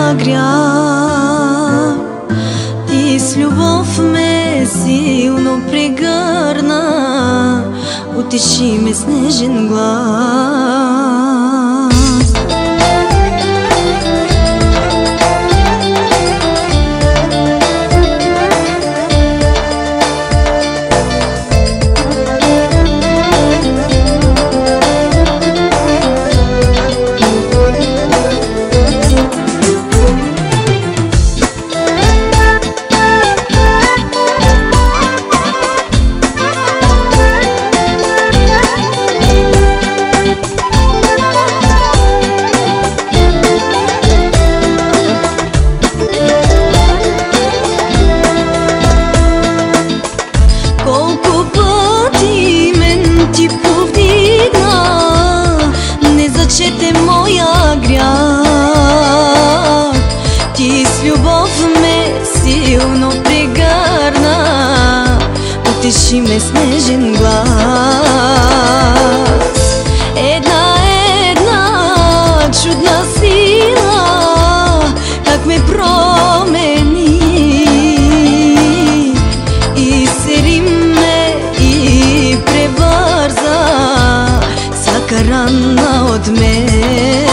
моя грях. Ти с любов ме силно прегърна, утеши ме с нежен глас. Зачете моя грях, ти с любов ме силно прегърна, утеши ме с нежен глас. Една чудна сила как ме промени, изсери ме и превърза всяка рана от мен.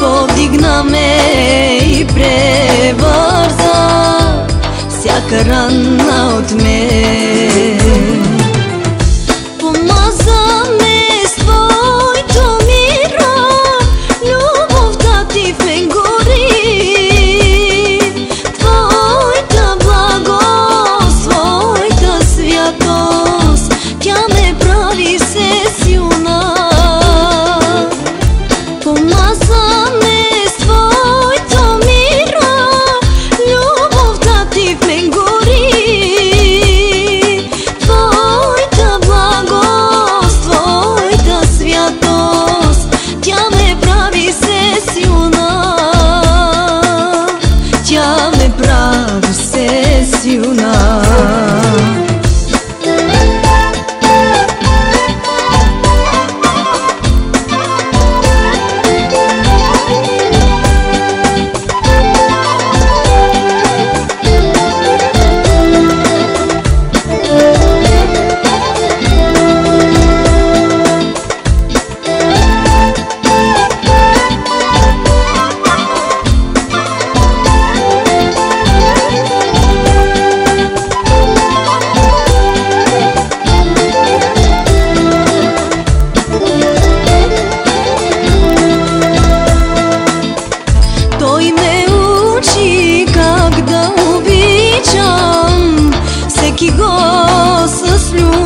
Повдигна ме и превърза всяка рана от мен. Помаза ме с твоето миро, любовта ти в мен гори. Твоята благост, твоята святост, тя ме прави все силна. Помаза ме с твоето миро, любовта ти в мен гори. Твоята благост, твоята святост, тя ме прави все силна. Тя ме прави все силна. Той ме учи как да обичам всеки го с любов.